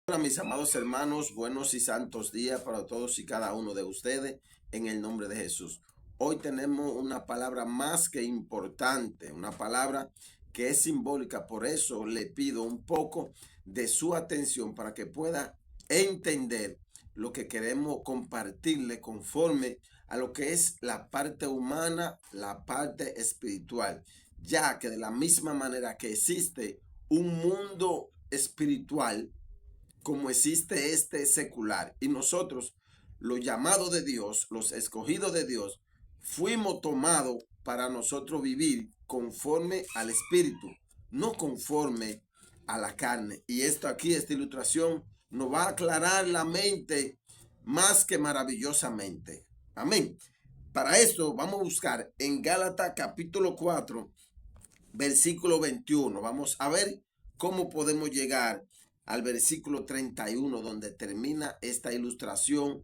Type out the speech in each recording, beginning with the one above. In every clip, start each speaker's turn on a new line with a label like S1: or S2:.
S1: Hola mis amados hermanos, buenos y santos días para todos y cada uno de ustedes en el nombre de Jesús. Hoy tenemos una palabra más que importante, una palabra que es simbólica, por eso le pido un poco de su atención para que pueda entender lo que queremos compartirle conforme a lo que es la parte humana, la parte espiritual, ya que de la misma manera que existe un mundo espiritual, como existe este secular. Y nosotros, los llamados de Dios, los escogidos de Dios, fuimos tomados para nosotros vivir conforme al Espíritu, no conforme a la carne. Y esto aquí, esta ilustración, nos va a aclarar la mente más que maravillosamente. Amén. Para esto vamos a buscar en Gálatas capítulo 4, versículo 21. Vamos a ver cómo podemos llegar al versículo 31, donde termina esta ilustración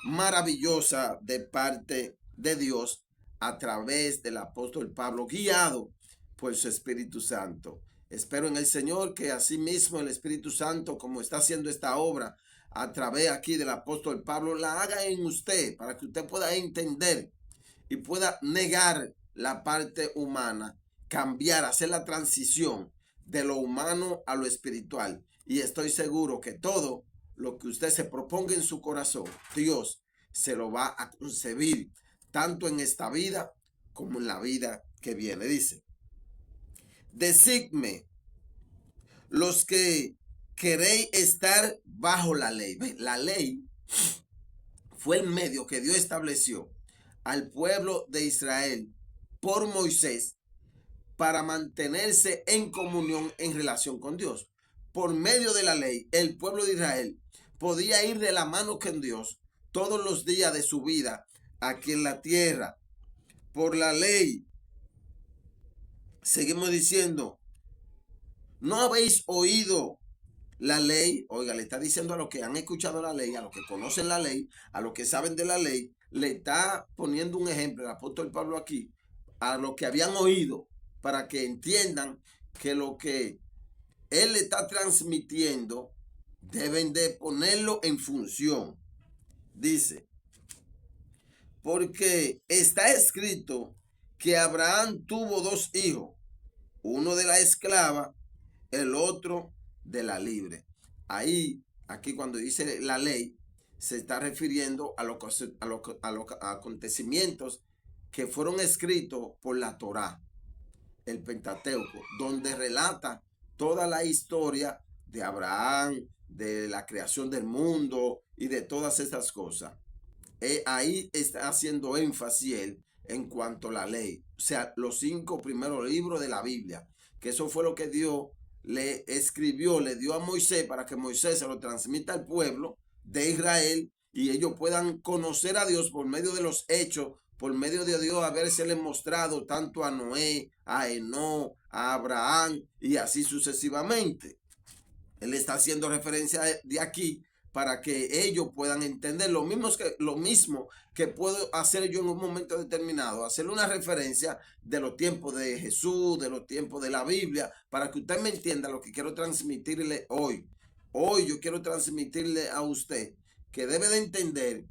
S1: maravillosa de parte de Dios a través del apóstol Pablo, guiado por su Espíritu Santo. Espero en el Señor que asimismo el Espíritu Santo, como está haciendo esta obra a través aquí del apóstol Pablo, la haga en usted para que usted pueda entender y pueda negar la parte humana, cambiar, hacer la transición de lo humano a lo espiritual. Y estoy seguro que todo lo que usted se proponga en su corazón, Dios se lo va a concebir, tanto en esta vida como en la vida que viene. Dice: decidme los que queréis estar bajo la ley. La ley fue el medio que Dios estableció al pueblo de Israel por Moisés para mantenerse en comunión en relación con Dios. Por medio de la ley, el pueblo de Israel podía ir de la mano con Dios todos los días de su vida aquí en la tierra. Por la ley, seguimos diciendo, ¿no habéis oído la ley? Oiga, le está diciendo a los que han escuchado la ley, a los que conocen la ley, a los que saben de la ley, le está poniendo un ejemplo el apóstol Pablo aquí, a los que habían oído, para que entiendan que lo que él le está transmitiendo deben de ponerlo en función. Dice: porque está escrito que Abraham tuvo dos hijos, uno de la esclava, el otro de la libre. Aquí cuando dice la ley, se está refiriendo a los acontecimientos que fueron escritos por la Torá, el Pentateuco, donde relata toda la historia de Abraham, de la creación del mundo y de todas estas cosas. Ahí está haciendo énfasis él en cuanto a la ley, o sea, los 5 primeros libros de la Biblia, que eso fue lo que Dios le escribió, le dio a Moisés para que Moisés se lo transmita al pueblo de Israel y ellos puedan conocer a Dios por medio de los hechos, por medio de Dios habérsele mostrado tanto a Noé, a Enoc, a Abraham y así sucesivamente. Él está haciendo referencia de aquí para que ellos puedan entender lo mismo que puedo hacer yo en un momento determinado, hacerle una referencia de los tiempos de Jesús, de los tiempos de la Biblia, para que usted me entienda lo que quiero transmitirle hoy. Hoy yo quiero transmitirle a usted que debe de entender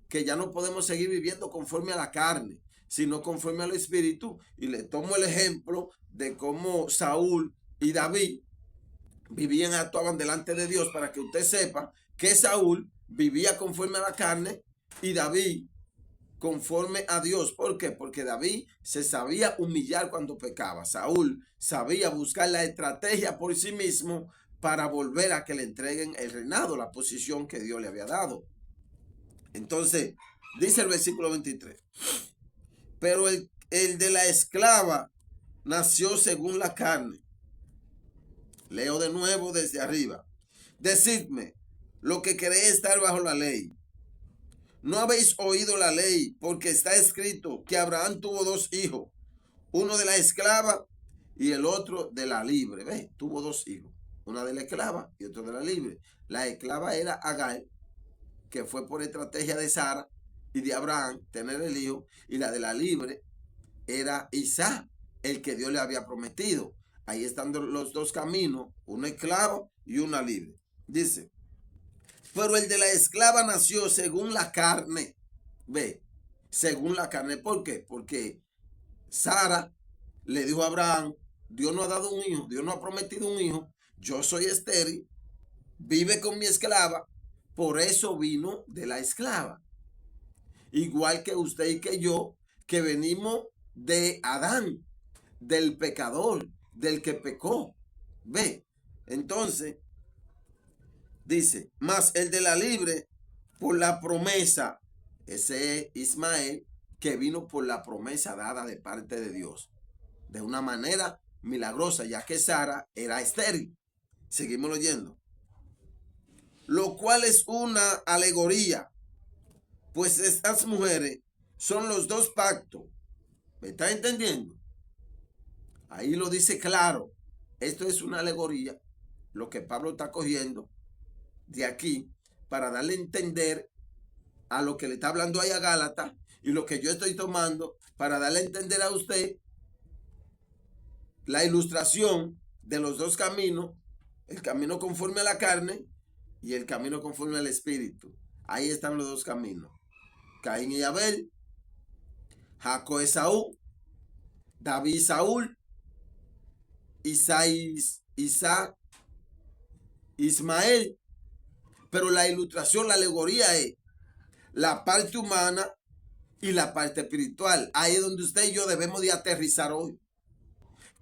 S1: que ya no podemos seguir viviendo conforme a la carne, sino conforme al espíritu. Y le tomo el ejemplo de cómo Saúl y David vivían, actuaban delante de Dios, para que usted sepa que Saúl vivía conforme a la carne y David conforme a Dios. ¿Por qué? Porque David se sabía humillar cuando pecaba. Saúl sabía buscar la estrategia por sí mismo para volver a que le entreguen el reinado, la posición que Dios le había dado. Entonces, dice el versículo 23, pero el de la esclava nació según la carne. Leo de nuevo desde arriba. Decidme, lo que queréis estar bajo la ley. ¿No habéis oído la ley? Porque está escrito que Abraham tuvo dos hijos, uno de la esclava y el otro de la libre. ¿Ves? Tuvo dos hijos, una de la esclava y otro de la libre. La esclava era Agar, que fue por estrategia de Sara y de Abraham tener el hijo, y la de la libre era Isaac, el que Dios le había prometido. Ahí están los dos caminos, una esclava y una libre. Dice: Pero el de la esclava nació según la carne. Ve, según la carne. ¿Por qué? Porque Sara le dijo a Abraham, Dios no ha dado un hijo, Dios no ha prometido un hijo, yo soy estéril, vive con mi esclava, por eso vino de la esclava. Igual que usted y que yo, que venimos de Adán, del pecador, del que pecó. Ve, entonces, dice, más el de la libre por la promesa, ese es Ismael, que vino por la promesa dada de parte de Dios, de una manera milagrosa, ya que Sara era estéril. Seguimos leyendo. Lo cual es una alegoría, pues estas mujeres son los dos pactos. ¿Me está entendiendo? Ahí lo dice claro. Esto es una alegoría, lo que Pablo está cogiendo de aquí para darle a entender a lo que le está hablando ahí a Gálatas y lo que yo estoy tomando para darle a entender a usted la ilustración de los dos caminos, el camino conforme a la carne y el camino conforme al espíritu. Ahí están los dos caminos. Caín y Abel, Jacob y Esaú, David y Saúl, Isaac, Ismael. Pero la ilustración, la alegoría es la parte humana y la parte espiritual. Ahí es donde usted y yo debemos de aterrizar hoy.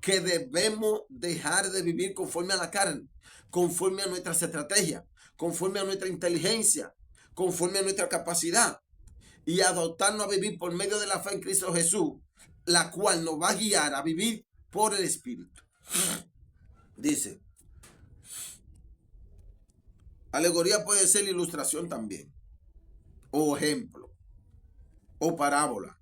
S1: Que debemos dejar de vivir conforme a la carne, conforme a nuestras estrategias, conforme a nuestra inteligencia, conforme a nuestra capacidad y adoptarnos a vivir por medio de la fe en Cristo Jesús, la cual nos va a guiar a vivir por el Espíritu. Dice, alegoría puede ser ilustración también, o ejemplo, o parábola.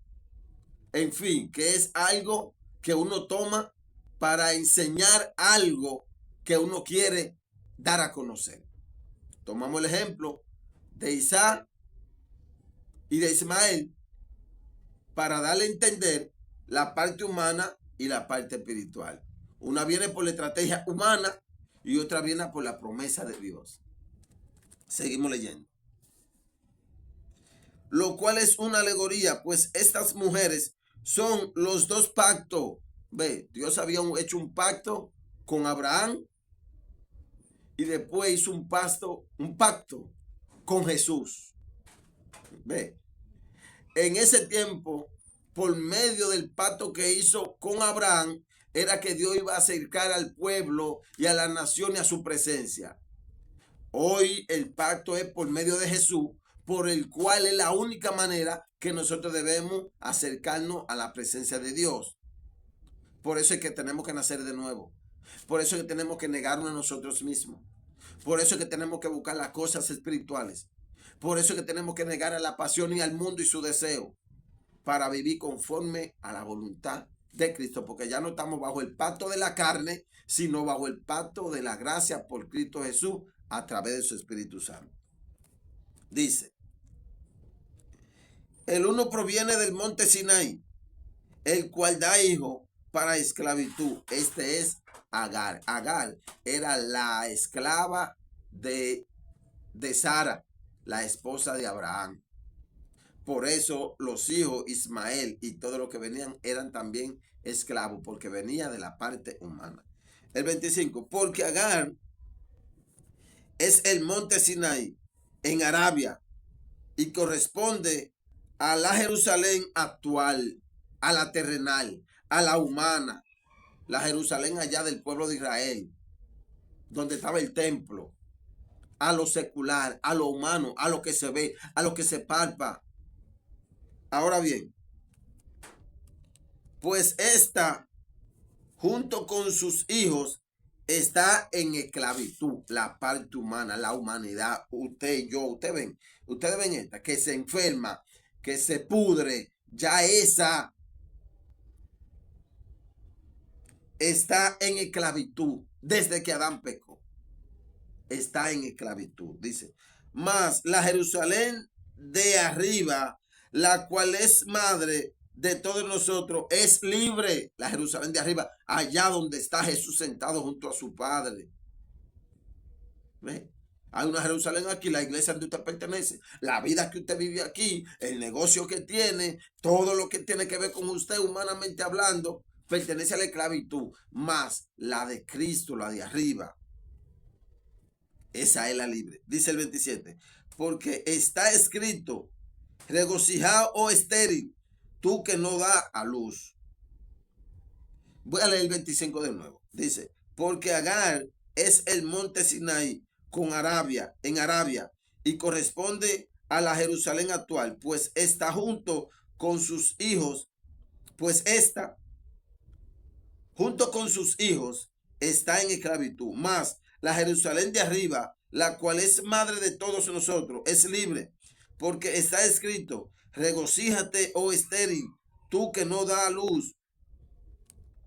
S1: En fin, que es algo que uno toma para enseñar algo que uno quiere dar a conocer. Tomamos el ejemplo de Isaac y de Ismael para darle a entender la parte humana y la parte espiritual. Una viene por la estrategia humana y otra viene por la promesa de Dios. Seguimos leyendo. Lo cual es una alegoría, pues estas mujeres son los dos pactos. Ve, Dios había hecho un pacto con Abraham y después hizo un pacto con Jesús. Ve, en ese tiempo, por medio del pacto que hizo con Abraham, era que Dios iba a acercar al pueblo y a la nación y a su presencia. Hoy el pacto es por medio de Jesús, por el cual es la única manera que nosotros debemos acercarnos a la presencia de Dios. Por eso es que tenemos que nacer de nuevo. Por eso es que tenemos que negarnos a nosotros mismos. Por eso es que tenemos que buscar las cosas espirituales. Por eso es que tenemos que negar a la pasión y al mundo y su deseo para vivir conforme a la voluntad de Cristo. Porque ya no estamos bajo el pacto de la carne, sino bajo el pacto de la gracia por Cristo Jesús a través de su Espíritu Santo. Dice, el uno proviene del monte Sinaí, el cual da hijo para esclavitud. Este es Agar. Agar era la esclava de Sara, la esposa de Abraham. Por eso los hijos Ismael y todo lo que venían eran también esclavos, porque venía de la parte humana. El 25, porque Agar es el monte Sinaí en Arabia y corresponde a la Jerusalén actual, a la terrenal, a la humana, la Jerusalén allá del pueblo de Israel, donde estaba el templo, a lo secular, a lo humano, a lo que se ve, a lo que se palpa. Ahora bien, pues esta, junto con sus hijos, está en esclavitud, la parte humana, la humanidad, usted y yo, ustedes ven esta, que se enferma, que se pudre, ya esa está en esclavitud desde que Adán pecó. Está en esclavitud, dice. Mas la Jerusalén de arriba, la cual es madre de todos nosotros, es libre. La Jerusalén de arriba, allá donde está Jesús sentado junto a su Padre. ¿Ve? Hay una Jerusalén aquí, la iglesia donde usted pertenece, la vida que usted vive aquí, el negocio que tiene, todo lo que tiene que ver con usted humanamente hablando, pertenece a la esclavitud, más la de Cristo, la de arriba. Esa es la libre. Dice el 27, porque está escrito, regocijado o estéril, tú que no da a luz. Voy a leer el 25 de nuevo. Dice, porque Agar es el monte Sinaí con Arabia, en Arabia, y corresponde a la Jerusalén actual, pues está junto con sus hijos, pues esta, junto con sus hijos, está en esclavitud. Más la Jerusalén de arriba, la cual es madre de todos nosotros, es libre, porque está escrito, regocíjate, oh estéril, tú que no da luz,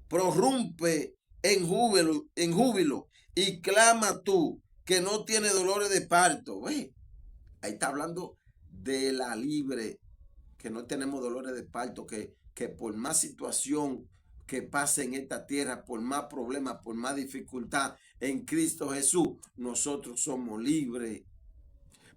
S1: prorrumpe en júbilo y clama tú que no tiene dolores de parto. Ahí está hablando de la libre, que no tenemos dolores de parto, que por más situación que pase en esta tierra, por más problemas, por más dificultad, en Cristo Jesús, nosotros somos libres.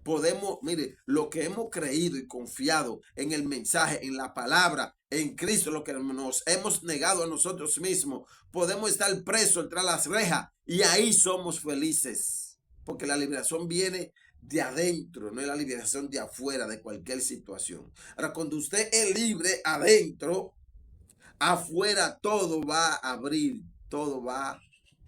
S1: Podemos, mire, lo que hemos creído y confiado en el mensaje, en la palabra, en Cristo, lo que nos hemos negado a nosotros mismos, podemos estar presos entre las rejas y ahí somos felices. Porque la liberación viene de adentro, no es la liberación de afuera de cualquier situación. Ahora, cuando usted es libre adentro, afuera todo va a abrir, todo va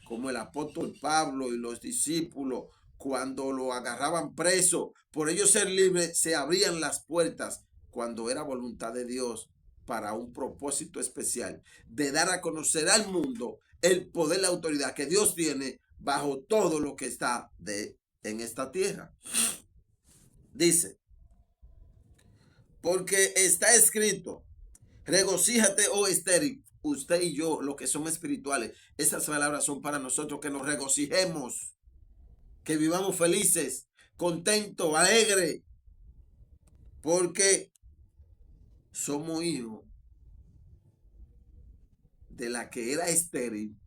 S1: como el apóstol Pablo y los discípulos cuando lo agarraban preso, por ellos ser libres, se abrían las puertas cuando era voluntad de Dios para un propósito especial de dar a conocer al mundo el poder y la autoridad que Dios tiene bajo todo lo que está en esta tierra. Dice, porque está escrito, regocíjate, oh estéril. Usted y yo, los que somos espirituales, esas palabras son para nosotros, que nos regocijemos, que vivamos felices, contentos, alegres, porque somos hijos de la que era estéril,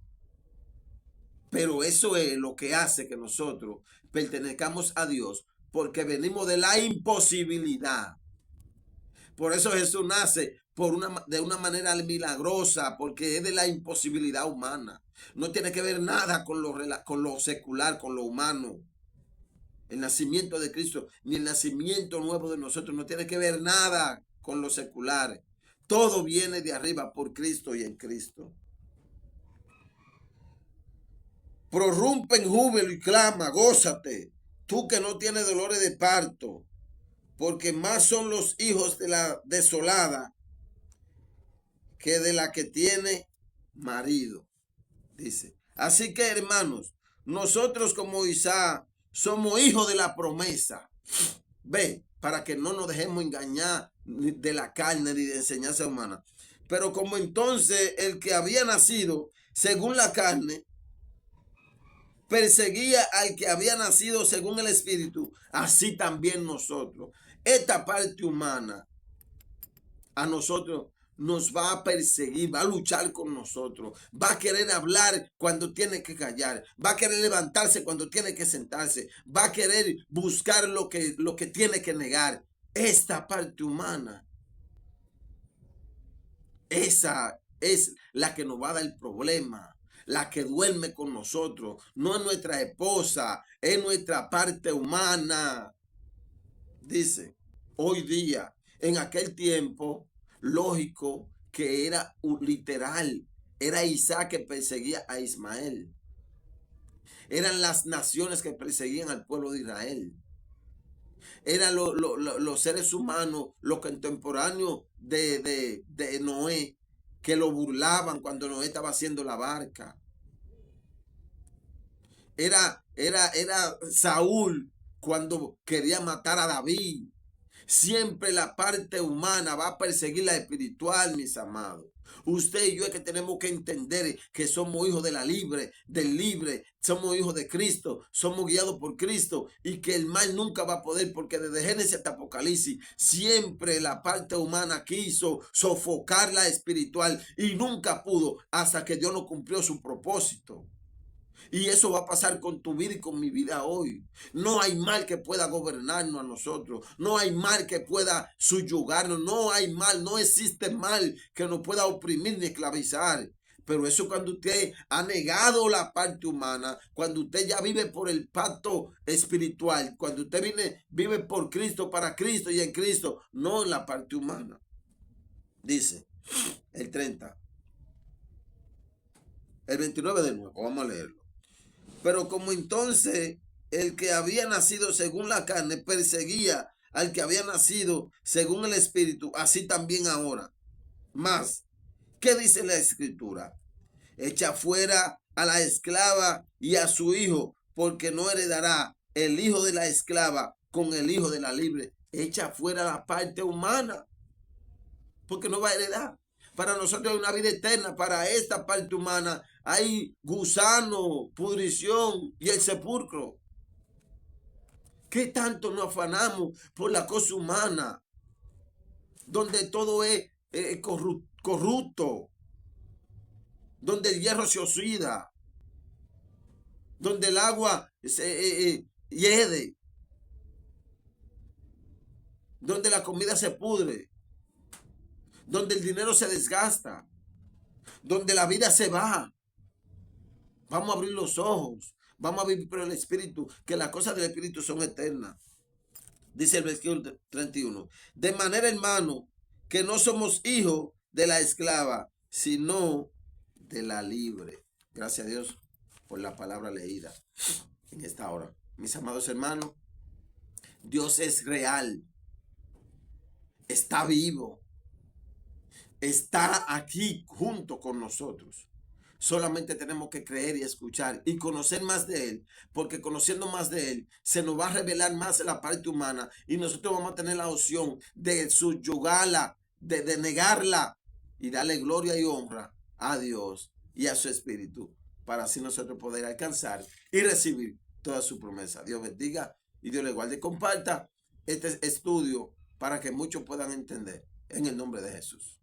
S1: pero eso es lo que hace que nosotros pertenezcamos a Dios, porque venimos de la imposibilidad. Por eso Jesús nace de una manera milagrosa, porque es de la imposibilidad humana. No tiene que ver nada con lo secular, con lo humano. El nacimiento de Cristo, ni el nacimiento nuevo de nosotros, no tiene que ver nada con lo secular. Todo viene de arriba por Cristo y en Cristo. Prorrumpe en júbilo y clama, gózate, tú que no tienes dolores de parto, porque más son los hijos de la desolada que de la que tiene marido. Dice, así que hermanos, nosotros como Isaac somos hijos de la promesa. Ve, para que no nos dejemos engañar de la carne ni de enseñanza humana. Pero como entonces el que había nacido según la carne perseguía al que había nacido según el Espíritu, así también nosotros. Esta parte humana a nosotros nos va a perseguir, va a luchar con nosotros, va a querer hablar cuando tiene que callar, va a querer levantarse cuando tiene que sentarse, va a querer buscar lo que tiene que negar. Esta parte humana, esa es la que nos va a dar el problema. La que duerme con nosotros, no es nuestra esposa, es nuestra parte humana. Dice, hoy día, en aquel tiempo, lógico que era literal, era Isaac que perseguía a Ismael. Eran las naciones que perseguían al pueblo de Israel. Eran los seres humanos, los contemporáneos de Noé, que lo burlaban cuando Noé estaba haciendo la barca. Era Saúl cuando quería matar a David. Siempre la parte humana va a perseguir la espiritual, mis amados. Usted y yo es que tenemos que entender que somos hijos de la libre, del libre, somos hijos de Cristo, somos guiados por Cristo y que el mal nunca va a poder, porque desde Génesis hasta Apocalipsis siempre la parte humana quiso sofocar la espiritual y nunca pudo hasta que Dios no cumplió su propósito. Y eso va a pasar con tu vida y con mi vida hoy. No hay mal que pueda gobernarnos a nosotros. No hay mal que pueda subyugarnos. No hay mal, no existe mal que nos pueda oprimir ni esclavizar. Pero eso cuando usted ha negado la parte humana, cuando usted ya vive por el pacto espiritual, cuando usted vive por Cristo, para Cristo y en Cristo, no en la parte humana. Dice el 30. El 29 de nuevo, vamos a leerlo. Pero como entonces el que había nacido según la carne perseguía al que había nacido según el Espíritu, así también ahora. Más, ¿qué dice la Escritura? Echa fuera a la esclava y a su hijo, porque no heredará el hijo de la esclava con el hijo de la libre. Echa fuera la parte humana, porque no va a heredar. Para nosotros hay una vida eterna. Para esta parte humana hay gusano, pudrición y el sepulcro. ¿Qué tanto nos afanamos por la cosa humana? Donde todo es corrupto. Donde el hierro se oxida. Donde el agua se hiede. Donde la comida se pudre. Donde el dinero se desgasta. Donde la vida se va. Vamos a abrir los ojos. Vamos a vivir por el Espíritu, que las cosas del Espíritu son eternas. Dice el versículo 31. De manera, hermano, que no somos hijos de la esclava, sino de la libre. Gracias a Dios por la palabra leída en esta hora. Mis amados hermanos, Dios es real. Está vivo. Está aquí junto con nosotros. Solamente tenemos que creer y escuchar y conocer más de Él, porque conociendo más de Él se nos va a revelar más la parte humana y nosotros vamos a tener la opción de subyugarla, de negarla y darle gloria y honra a Dios y a su Espíritu, para así nosotros poder alcanzar y recibir toda su promesa. Dios bendiga y Dios le guarde. Comparta este estudio para que muchos puedan entender, en el nombre de Jesús.